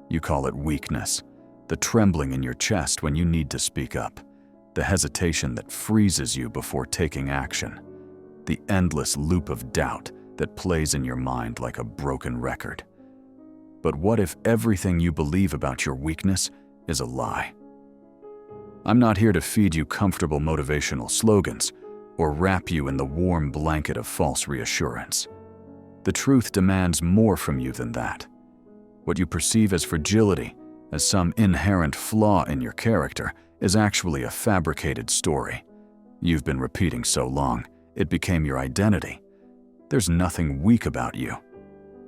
You call it weakness, the trembling in your chest when you need to speak up, the hesitation that freezes you before taking action, the endless loop of doubt that plays in your mind like a broken record. But what if everything you believe about your weakness is a lie? I'm not here to feed you comfortable motivational slogans or wrap you in the warm blanket of false reassurance. The truth demands more from you than that. What you perceive as fragility, as some inherent flaw in your character, is actually a fabricated story. You've been repeating so long, it became your identity. There's nothing weak about you.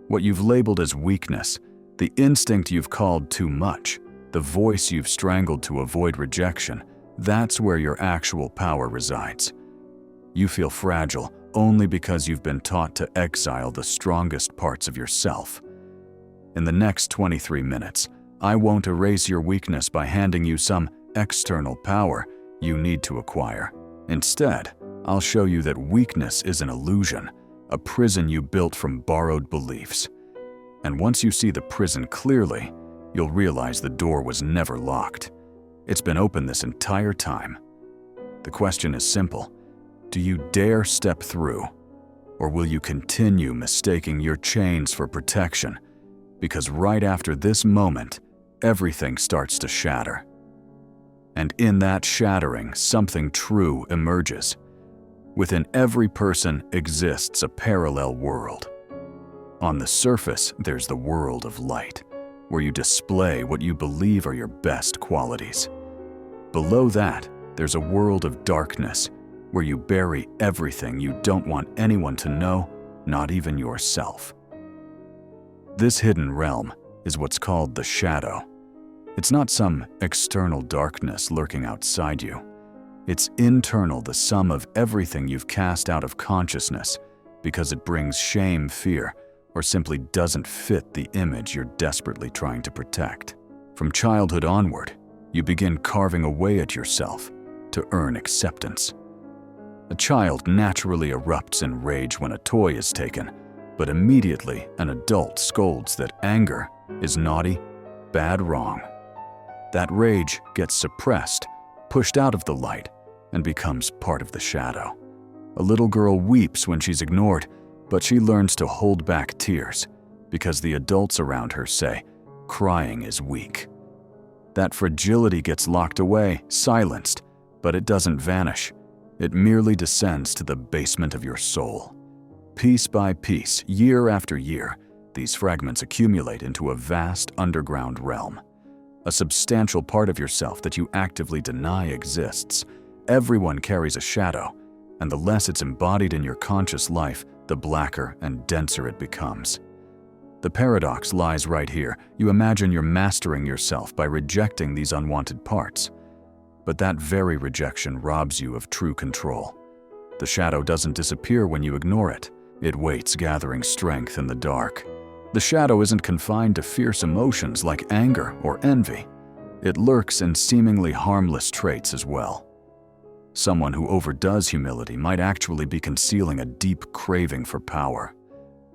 What you've labeled as weakness, the instinct you've called too much, the voice you've strangled to avoid rejection, that's where your actual power resides. You feel fragile only because you've been taught to exile the strongest parts of yourself. In the next 23 minutes, I won't erase your weakness by handing you some external power you need to acquire. Instead, I'll show you that weakness is an illusion, a prison you built from borrowed beliefs. And once you see the prison clearly, you'll realize the door was never locked. It's been open this entire time. The question is simple. Do you dare step through? Or will you continue mistaking your chains for protection? Because right after this moment, everything starts to shatter. And in that shattering, something true emerges. Within every person exists a parallel world. On the surface, there's the world of light, where you display what you believe are your best qualities. Below that, there's a world of darkness, where you bury everything you don't want anyone to know, not even yourself. This hidden realm is what's called the shadow. It's not some external darkness lurking outside you. It's internal, the sum of everything you've cast out of consciousness because it brings shame, fear, or simply doesn't fit the image you're desperately trying to protect. From childhood onward, you begin carving away at yourself to earn acceptance. A child naturally erupts in rage when a toy is taken, but immediately an adult scolds that anger is naughty, bad, wrong. That rage gets suppressed, pushed out of the light, and becomes part of the shadow. A little girl weeps when she's ignored, but she learns to hold back tears because the adults around her say, crying is weak. That fragility gets locked away, silenced, but it doesn't vanish. It merely descends to the basement of your soul. Piece by piece, year after year, these fragments accumulate into a vast underground realm. A substantial part of yourself that you actively deny exists. Everyone carries a shadow, and the less it's embodied in your conscious life, the blacker and denser it becomes. The paradox lies right here. You imagine you're mastering yourself by rejecting these unwanted parts. But that very rejection robs you of true control. The shadow doesn't disappear when you ignore it. It waits, gathering strength in the dark. The shadow isn't confined to fierce emotions like anger or envy. It lurks in seemingly harmless traits as well. Someone who overdoes humility might actually be concealing a deep craving for power.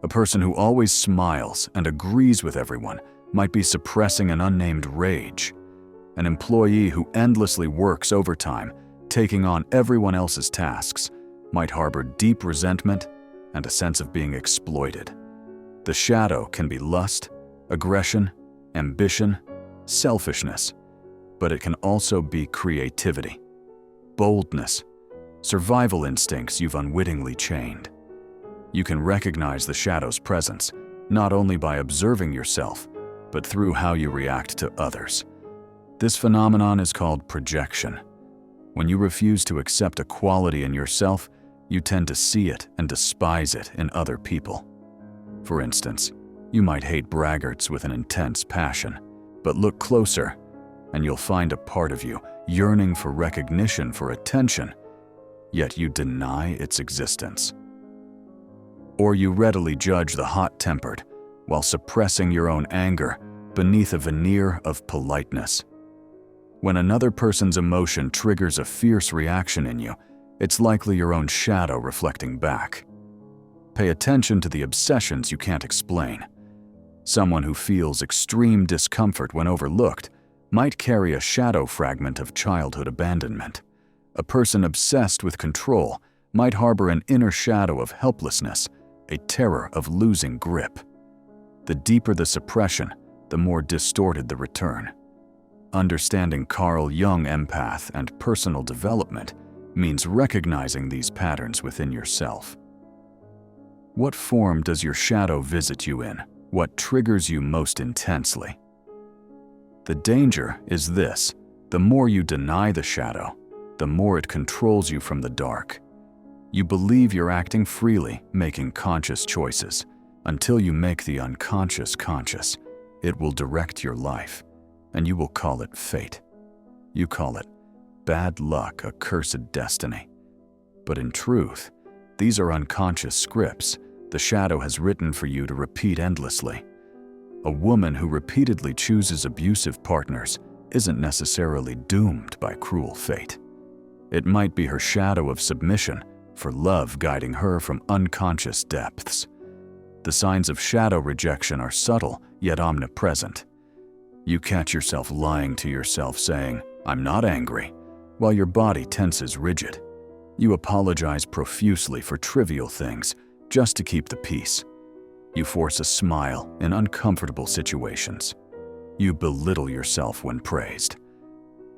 A person who always smiles and agrees with everyone might be suppressing an unnamed rage. An employee who endlessly works overtime, taking on everyone else's tasks, might harbor deep resentment and a sense of being exploited. The shadow can be lust, aggression, ambition, selfishness, but it can also be creativity, boldness, survival instincts you've unwittingly chained. You can recognize the shadow's presence not only by observing yourself, but through how you react to others. This phenomenon is called projection. When you refuse to accept a quality in yourself, you tend to see it and despise it in other people. For instance, you might hate braggarts with an intense passion, but look closer and you'll find a part of you yearning for recognition, for attention, yet you deny its existence. Or you readily judge the hot-tempered while suppressing your own anger beneath a veneer of politeness. When another person's emotion triggers a fierce reaction in you, it's likely your own shadow reflecting back. Pay attention to the obsessions you can't explain. Someone who feels extreme discomfort when overlooked might carry a shadow fragment of childhood abandonment. A person obsessed with control might harbor an inner shadow of helplessness, a terror of losing grip. The deeper the suppression, the more distorted the return. Understanding Carl Jung empath and personal development means recognizing these patterns within yourself. What form does your shadow visit you in? What triggers you most intensely? The danger is this: the more you deny the shadow, the more it controls you from the dark. You believe you're acting freely, making conscious choices. Until you make the unconscious conscious, it will direct your life, and you will call it fate. You call it bad luck, a cursed destiny. But in truth, these are unconscious scripts the shadow has written for you to repeat endlessly. A woman who repeatedly chooses abusive partners isn't necessarily doomed by cruel fate. It might be her shadow of submission for love guiding her from unconscious depths. The signs of shadow rejection are subtle yet omnipresent. You catch yourself lying to yourself saying, "I'm not angry," while your body tenses rigid. You apologize profusely for trivial things just to keep the peace. You force a smile in uncomfortable situations. You belittle yourself when praised.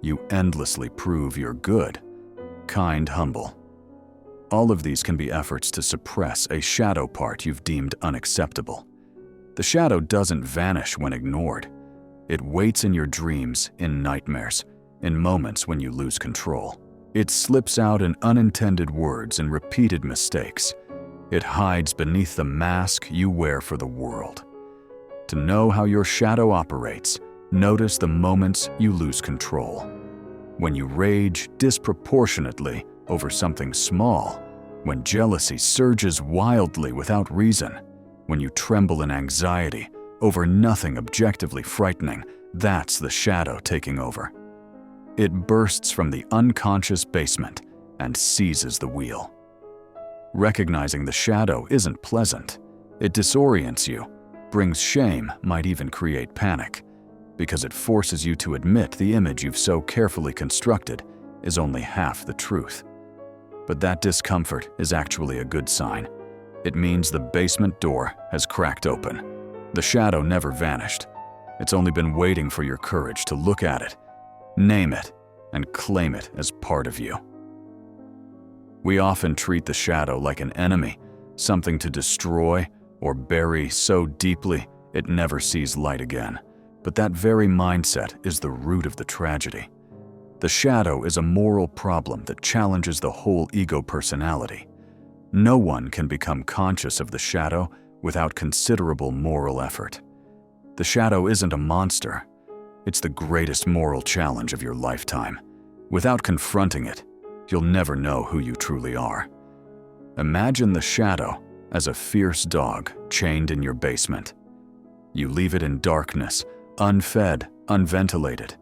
You endlessly prove you're good, kind, humble. All of these can be efforts to suppress a shadow part you've deemed unacceptable. The shadow doesn't vanish when ignored. It waits in your dreams, in nightmares, in moments when you lose control. It slips out in unintended words and repeated mistakes. It hides beneath the mask you wear for the world. To know how your shadow operates, notice the moments you lose control. When you rage disproportionately over something small, when jealousy surges wildly without reason, when you tremble in anxiety over nothing objectively frightening, that's the shadow taking over. It bursts from the unconscious basement and seizes the wheel. Recognizing the shadow isn't pleasant. It disorients you, brings shame, might even create panic, because it forces you to admit the image you've so carefully constructed is only half the truth. But that discomfort is actually a good sign. It means the basement door has cracked open. The shadow never vanished. It's only been waiting for your courage to look at it, name it, and claim it as part of you. We often treat the shadow like an enemy, something to destroy or bury so deeply it never sees light again. But that very mindset is the root of the tragedy. The shadow is a moral problem that challenges the whole ego personality. No one can become conscious of the shadow without considerable moral effort. The shadow isn't a monster. It's the greatest moral challenge of your lifetime. Without confronting it, you'll never know who you truly are. Imagine the shadow as a fierce dog chained in your basement. You leave it in darkness, unfed, unventilated.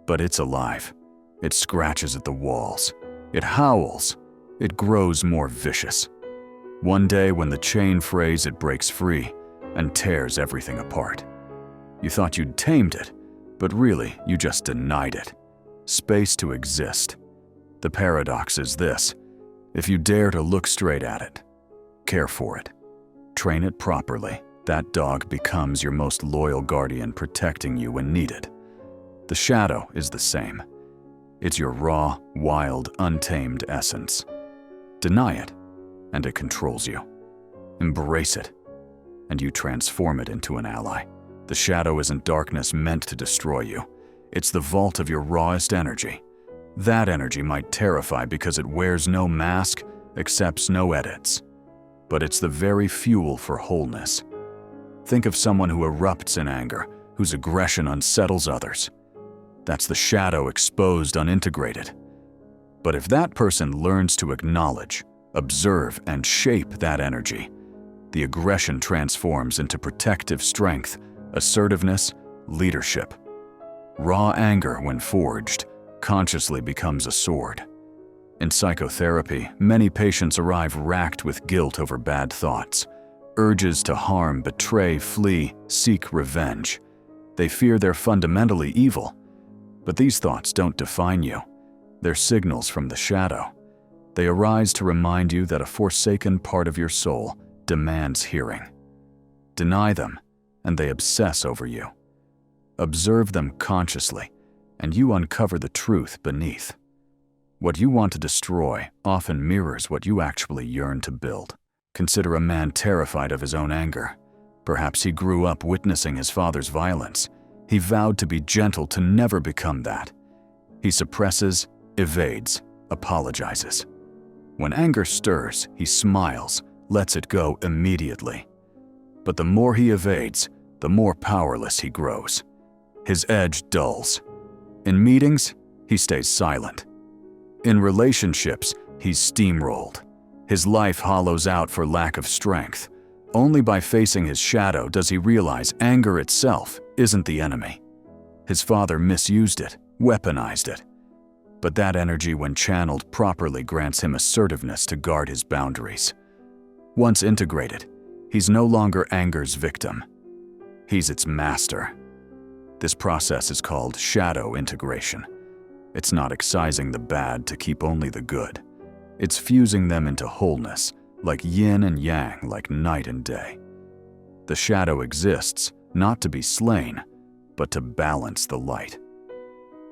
But it's alive. It scratches at the walls. It howls. It grows more vicious. One day when the chain frays, it breaks free and tears everything apart. You thought you'd tamed it, but really you just denied it space to exist. The paradox is this: if you dare to look straight at it, care for it, train it properly, that dog becomes your most loyal guardian, protecting you when needed. The shadow is the same. It's your raw, wild, untamed essence. Deny it, and it controls you. Embrace it, and you transform it into an ally. The shadow isn't darkness meant to destroy you. It's the vault of your rawest energy. That energy might terrify because it wears no mask, accepts no edits. But it's the very fuel for wholeness. Think of someone who erupts in anger, whose aggression unsettles others. That's the shadow exposed, unintegrated. But if that person learns to acknowledge, observe, and shape that energy, the aggression transforms into protective strength, assertiveness, leadership. Raw anger, when forged, consciously becomes a sword. In psychotherapy, many patients arrive racked with guilt over bad thoughts, urges to harm, betray, flee, seek revenge. They fear they're fundamentally evil. But these thoughts don't define you. They're signals from the shadow. They arise to remind you that a forsaken part of your soul demands hearing. Deny them, and they obsess over you. Observe them consciously, and you uncover the truth beneath. What you want to destroy often mirrors what you actually yearn to build. Consider a man terrified of his own anger. Perhaps he grew up witnessing his father's violence. He vowed to be gentle, to never become that. He suppresses, evades, apologizes. When anger stirs, he smiles, lets it go immediately. But the more he evades, the more powerless he grows. His edge dulls. In meetings, he stays silent. In relationships, he's steamrolled. His life hollows out for lack of strength. Only by facing his shadow does he realize anger itself isn't the enemy. His father misused it, weaponized it. But that energy, when channeled properly, grants him assertiveness to guard his boundaries. Once integrated, he's no longer anger's victim. He's its master. This process is called shadow integration. It's not excising the bad to keep only the good. It's fusing them into wholeness, like yin and yang, like night and day. The shadow exists not to be slain, but to balance the light.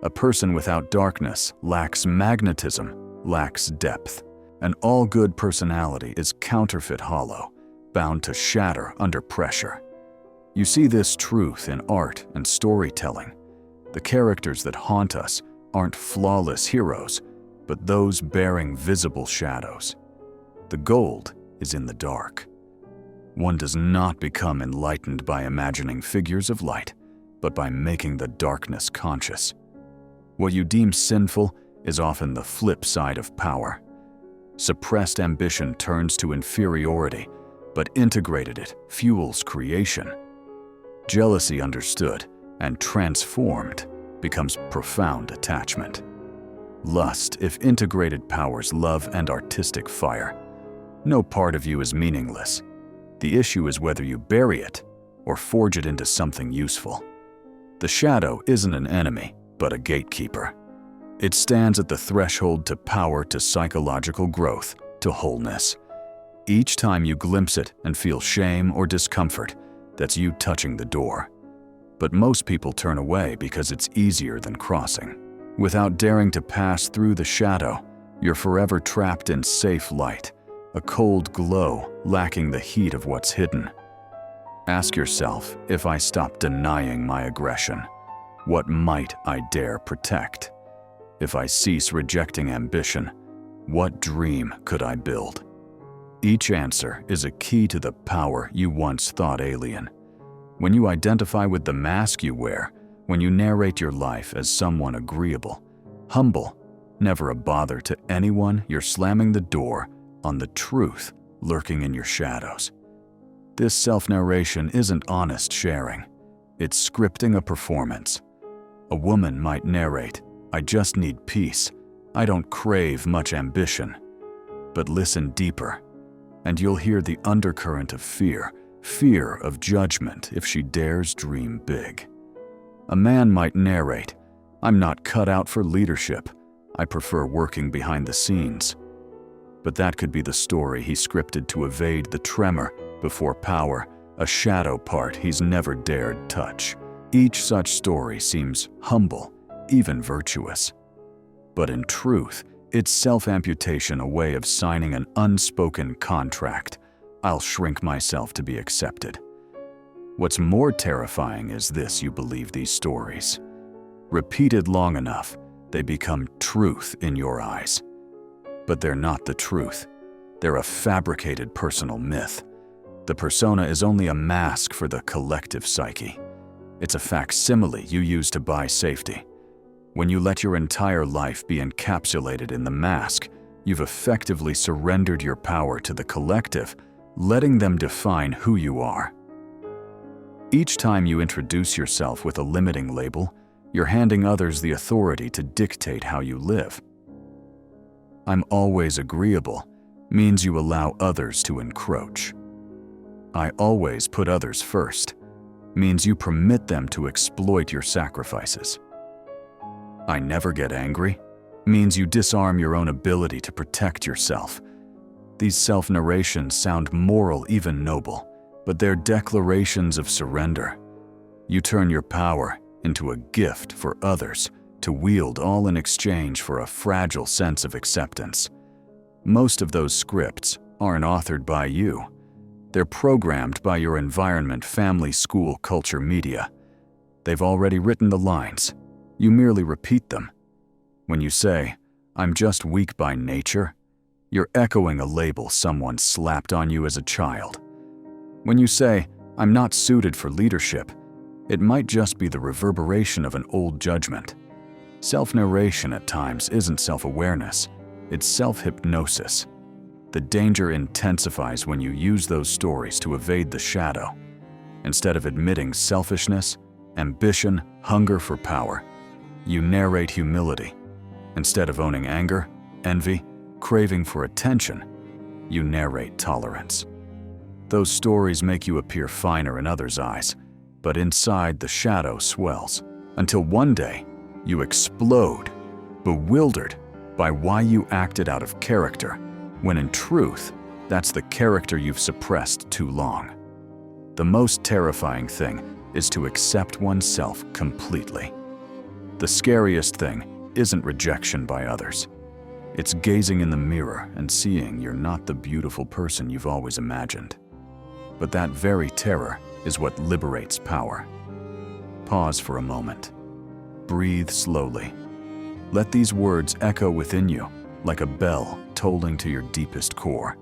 A person without darkness lacks magnetism, lacks depth. An all-good personality is counterfeit hollow, bound to shatter under pressure. You see this truth in art and storytelling. The characters that haunt us aren't flawless heroes, but those bearing visible shadows. The gold is in the dark. One does not become enlightened by imagining figures of light, but by making the darkness conscious. What you deem sinful is often the flip side of power. Suppressed ambition turns to inferiority, but integrated it fuels creation. Jealousy understood and transformed becomes profound attachment. Lust, if integrated, powers love and artistic fire. No part of you is meaningless. The issue is whether you bury it or forge it into something useful. The shadow isn't an enemy, but a gatekeeper. It stands at the threshold to power, to psychological growth, to wholeness. Each time you glimpse it and feel shame or discomfort, that's you touching the door. But most people turn away because it's easier than crossing. Without daring to pass through the shadow, you're forever trapped in safe light, a cold glow lacking the heat of what's hidden. Ask yourself, if I stop denying my aggression, what might I dare protect? If I cease rejecting ambition, what dream could I build? Each answer is a key to the power you once thought alien. When you identify with the mask you wear, when you narrate your life as someone agreeable, humble, never a bother to anyone, you're slamming the door on the truth lurking in your shadows. This self-narration isn't honest sharing. It's scripting a performance. A woman might narrate, "I just need peace. I don't crave much ambition." But listen deeper, and you'll hear the undercurrent of fear of judgment if she dares dream big. A man might narrate, "I'm not cut out for leadership. I prefer working behind the scenes." But that could be the story he scripted to evade the tremor before power, a shadow part he's never dared touch. Each such story seems humble, even virtuous. But in truth, it's self-amputation, a way of signing an unspoken contract. I'll shrink myself to be accepted. What's more terrifying is this: you believe these stories. Repeated long enough, they become truth in your eyes. But they're not the truth. They're a fabricated personal myth. The persona is only a mask for the collective psyche. It's a facsimile you use to buy safety. When you let your entire life be encapsulated in the mask, you've effectively surrendered your power to the collective, letting them define who you are. Each time you introduce yourself with a limiting label, you're handing others the authority to dictate how you live. "I'm always agreeable" means you allow others to encroach. "I always put others first" means you permit them to exploit your sacrifices. "I never get angry" means you disarm your own ability to protect yourself. These self-narrations sound moral, even noble, but they're declarations of surrender. You turn your power into a gift for others to wield, all in exchange for a fragile sense of acceptance. Most of those scripts aren't authored by you. They're programmed by your environment, family, school, culture, media. They've already written the lines. You merely repeat them. When you say, "I'm just weak by nature," you're echoing a label someone slapped on you as a child. When you say, "I'm not suited for leadership," it might just be the reverberation of an old judgment. Self-narration at times isn't self-awareness, it's self-hypnosis. The danger intensifies when you use those stories to evade the shadow. Instead of admitting selfishness, ambition, hunger for power, you narrate humility. Instead of owning anger, envy, craving for attention, you narrate tolerance. Those stories make you appear finer in others' eyes, but inside the shadow swells, until one day you explode, bewildered by why you acted out of character, when in truth, that's the character you've suppressed too long. The most terrifying thing is to accept oneself completely. The scariest thing isn't rejection by others. It's gazing in the mirror and seeing you're not the beautiful person you've always imagined. But that very terror is what liberates power. Pause for a moment. Breathe slowly. Let these words echo within you like a bell tolling to your deepest core.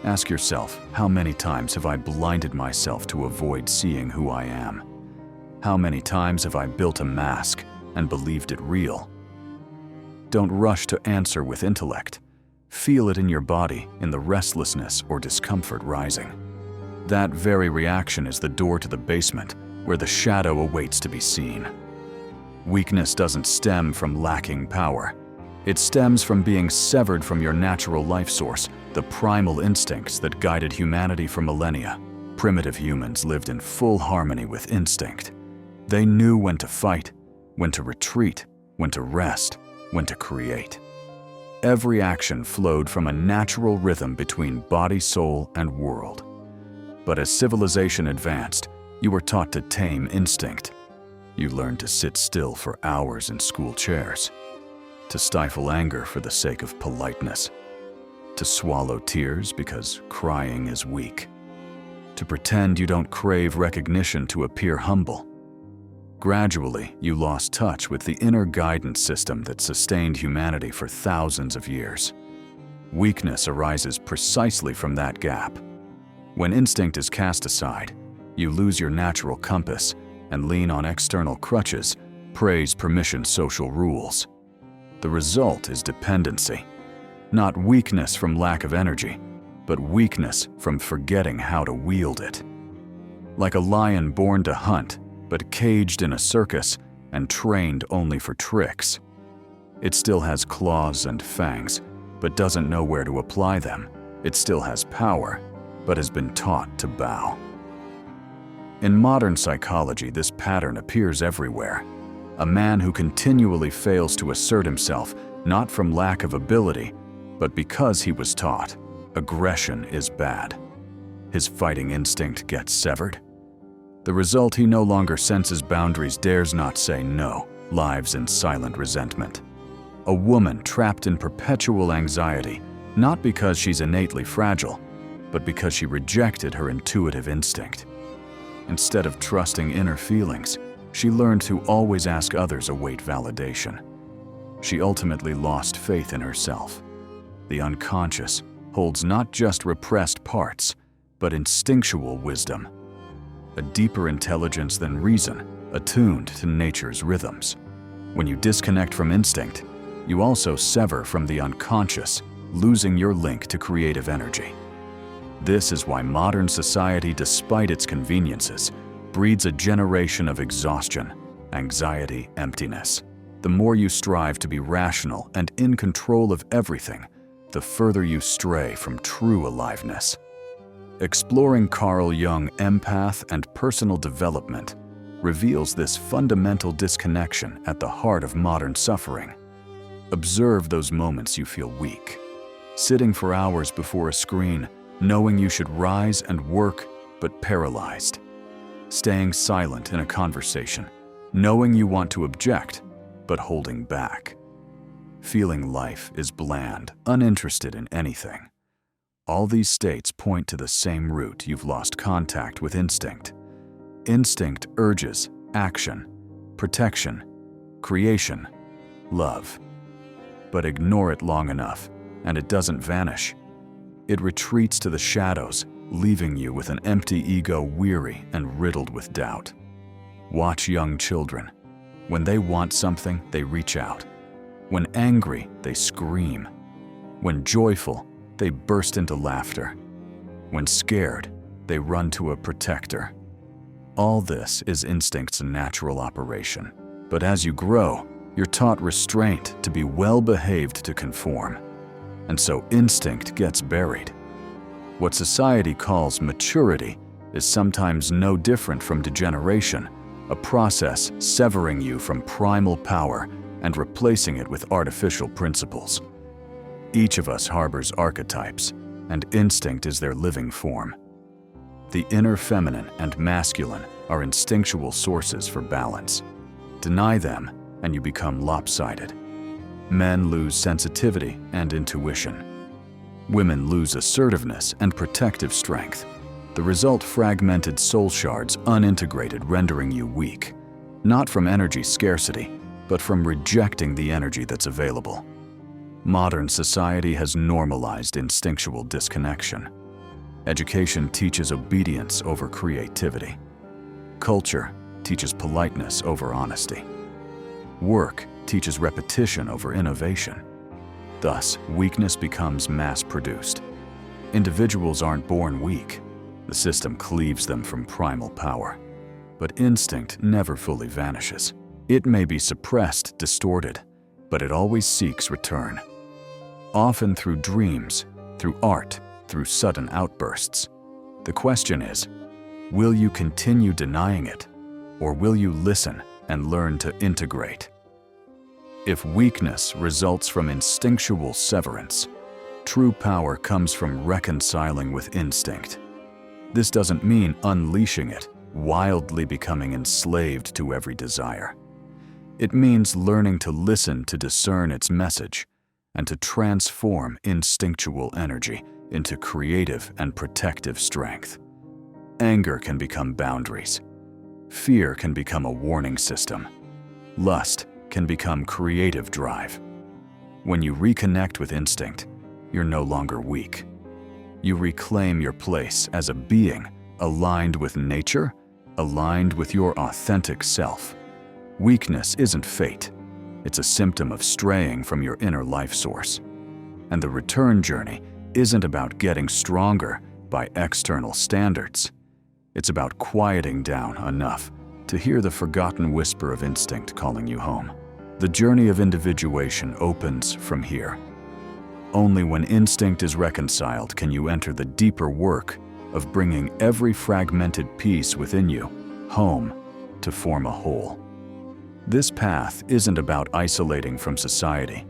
Ask yourself, how many times have I blinded myself to avoid seeing who I am? How many times have I built a mask and believed it real? Don't rush to answer with intellect. Feel it in your body, in the restlessness or discomfort rising. That very reaction is the door to the basement, where the shadow awaits to be seen. Weakness doesn't stem from lacking power. It stems from being severed from your natural life source, the primal instincts that guided humanity for millennia. Primitive humans lived in full harmony with instinct. They knew when to fight, when to retreat, when to rest, when to create. Every action flowed from a natural rhythm between body, soul, and world. But as civilization advanced, you were taught to tame instinct. You learned to sit still for hours in school chairs, to stifle anger for the sake of politeness, to swallow tears because crying is weak, to pretend you don't crave recognition to appear humble. Gradually, you lost touch with the inner guidance system that sustained humanity for thousands of years. Weakness arises precisely from that gap. When instinct is cast aside, you lose your natural compass and lean on external crutches, praise, permission, social rules. The result is dependency. Not weakness from lack of energy, but weakness from forgetting how to wield it. Like a lion born to hunt, but caged in a circus and trained only for tricks. It still has claws and fangs, but doesn't know where to apply them. It still has power, but has been taught to bow. In modern psychology, this pattern appears everywhere. A man who continually fails to assert himself, not from lack of ability, but because he was taught aggression is bad. His fighting instinct gets severed. The result, he no longer senses boundaries, dares not say no, lives in silent resentment. A woman trapped in perpetual anxiety, not because she's innately fragile, but because she rejected her intuitive instinct. Instead of trusting inner feelings, she learned to always ask others await validation. She ultimately lost faith in herself. The unconscious holds not just repressed parts, but instinctual wisdom. A deeper intelligence than reason, attuned to nature's rhythms. When you disconnect from instinct, you also sever from the unconscious, losing your link to creative energy. This is why modern society, despite its conveniences, breeds a generation of exhaustion, anxiety, emptiness. The more you strive to be rational and in control of everything, the further you stray from true aliveness. Exploring Carl Jung empath and personal development reveals this fundamental disconnection at the heart of modern suffering. Observe those moments you feel weak. Sitting for hours before a screen, knowing you should rise and work, but paralyzed. Staying silent in a conversation, knowing you want to object, but holding back. Feeling life is bland, uninterested in anything. All these states point to the same root: you've lost contact with instinct. Instinct urges action, protection, creation, love. But ignore it long enough, and it doesn't vanish. It retreats to the shadows, leaving you with an empty ego, weary and riddled with doubt. Watch young children. When they want something, they reach out. When angry, they scream. When joyful, they burst into laughter. When scared, they run to a protector. All this is instinct's natural operation. But as you grow, you're taught restraint, to be well-behaved, to conform. And so instinct gets buried. What society calls maturity is sometimes no different from degeneration, a process severing you from primal power and replacing it with artificial principles. Each of us harbors archetypes, and instinct is their living form. The inner feminine and masculine are instinctual sources for balance. Deny them, and you become lopsided. Men lose sensitivity and intuition. Women lose assertiveness and protective strength. The result: fragmented soul shards, unintegrated, rendering you weak. Not from energy scarcity, but from rejecting the energy that's available. Modern society has normalized instinctual disconnection. Education teaches obedience over creativity. Culture teaches politeness over honesty. Work teaches repetition over innovation. Thus, weakness becomes mass-produced. Individuals aren't born weak. The system cleaves them from primal power. But instinct never fully vanishes. It may be suppressed, distorted, but it always seeks return. Often through dreams, through art, through sudden outbursts. The question is, will you continue denying it, or will you listen and learn to integrate? If weakness results from instinctual severance, true power comes from reconciling with instinct. This doesn't mean unleashing it, wildly becoming enslaved to every desire. It means learning to listen, to discern its message, and to transform instinctual energy into creative and protective strength. Anger can become boundaries. Fear can become a warning system. Lust can become creative drive. When you reconnect with instinct, you're no longer weak. You reclaim your place as a being aligned with nature, aligned with your authentic self. Weakness isn't fate. It's a symptom of straying from your inner life source. And the return journey isn't about getting stronger by external standards. It's about quieting down enough to hear the forgotten whisper of instinct calling you home. The journey of individuation opens from here. Only when instinct is reconciled can you enter the deeper work of bringing every fragmented piece within you home to form a whole. This path isn't about isolating from society,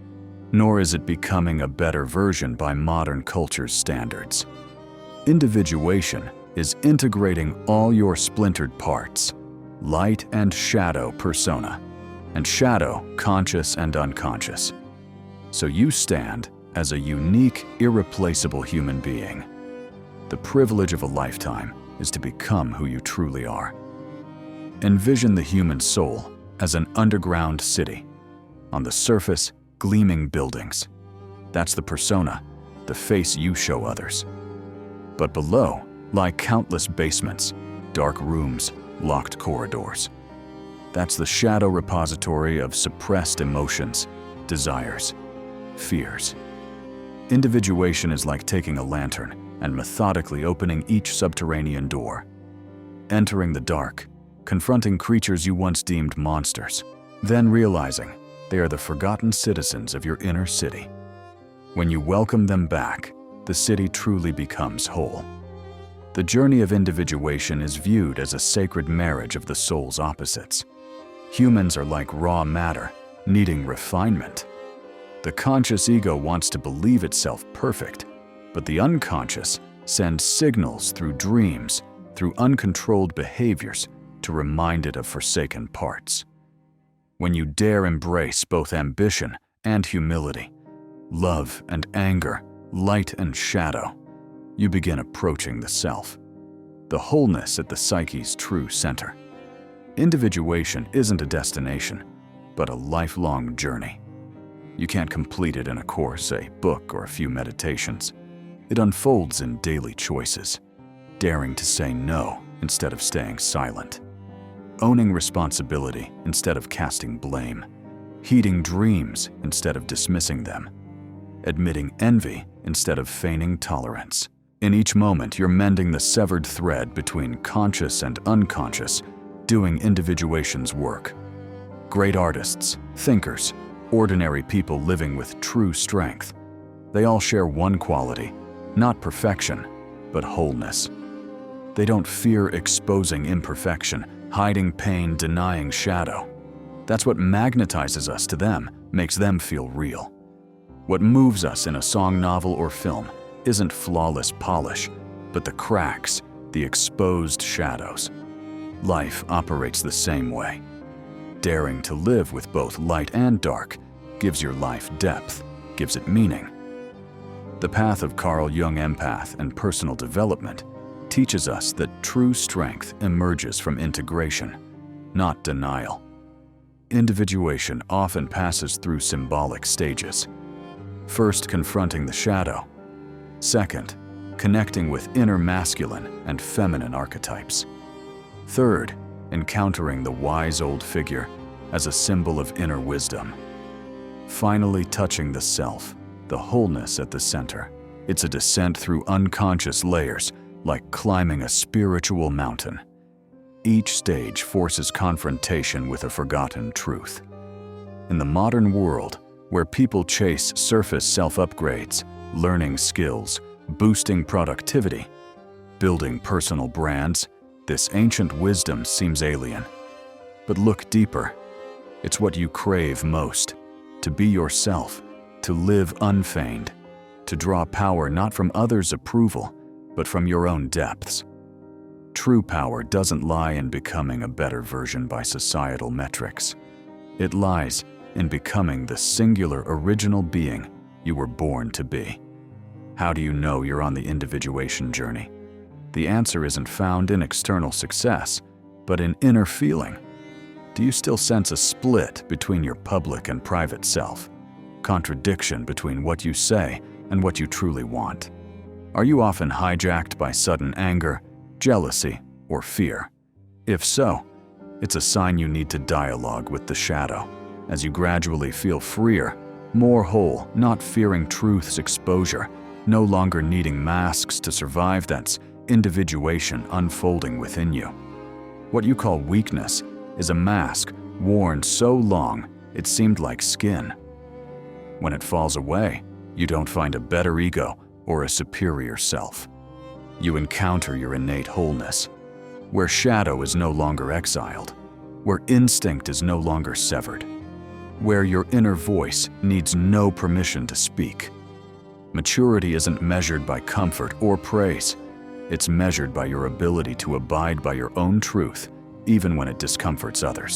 nor is it becoming a better version by modern culture's standards. Individuation is integrating all your splintered parts, light and shadow persona, and shadow, conscious and unconscious. So you stand as a unique, irreplaceable human being. The privilege of a lifetime is to become who you truly are. Envision the human soul as an underground city. On the surface, gleaming buildings. That's the persona, the face you show others. But below lie countless basements, dark rooms, locked corridors. That's the shadow repository of suppressed emotions, desires, fears. Individuation is like taking a lantern and methodically opening each subterranean door. Entering the dark, confronting creatures you once deemed monsters, then realizing they are the forgotten citizens of your inner city. When you welcome them back, the city truly becomes whole. The journey of individuation is viewed as a sacred marriage of the soul's opposites. Humans are like raw matter, needing refinement. The conscious ego wants to believe itself perfect, but the unconscious sends signals through dreams, through uncontrolled behaviors, to remind it of forsaken parts. When you dare embrace both ambition and humility, love and anger, light and shadow, you begin approaching the self, the wholeness at the psyche's true center. Individuation isn't a destination, but a lifelong journey. You can't complete it in a course, a book, or a few meditations. It unfolds in daily choices, daring to say no instead of staying silent, owning responsibility instead of casting blame, heeding dreams instead of dismissing them, admitting envy instead of feigning tolerance. In each moment, you're mending the severed thread between conscious and unconscious, doing individuation's work. Great artists, thinkers, ordinary people living with true strength, they all share one quality, not perfection, but wholeness. They don't fear exposing imperfection, hiding pain, denying shadow. That's what magnetizes us to them, makes them feel real. What moves us in a song, novel, or film isn't flawless polish, but the cracks, the exposed shadows. Life operates the same way. Daring to live with both light and dark gives your life depth, gives it meaning. The path of Carl Jung, empath and personal development, teaches us that true strength emerges from integration, not denial. Individuation often passes through symbolic stages. First, confronting the shadow. Second, connecting with inner masculine and feminine archetypes. Third, encountering the wise old figure as a symbol of inner wisdom. Finally, touching the self, the wholeness at the center. It's a descent through unconscious layers, like climbing a spiritual mountain. Each stage forces confrontation with a forgotten truth. In the modern world, where people chase surface self-upgrades, learning skills, boosting productivity, building personal brands, this ancient wisdom seems alien. But look deeper. It's what you crave most, to be yourself, to live unfeigned, to draw power not from others' approval, but from your own depths. True power doesn't lie in becoming a better version by societal metrics. It lies in becoming the singular original being you were born to be. How do you know you're on the individuation journey? The answer isn't found in external success, but in inner feeling. Do you still sense a split between your public and private self? Contradiction between what you say and what you truly want? Are you often hijacked by sudden anger, jealousy, or fear? If so, it's a sign you need to dialogue with the shadow. As you gradually feel freer, more whole, not fearing truth's exposure, no longer needing masks to survive, that's individuation unfolding within you. What you call weakness is a mask worn so long it seemed like skin. When it falls away, you don't find a better ego or a superior self. You encounter your innate wholeness, where shadow is no longer exiled, where instinct is no longer severed, where your inner voice needs no permission to speak. Maturity isn't measured by comfort or praise. It's measured by your ability to abide by your own truth, even when it discomforts others.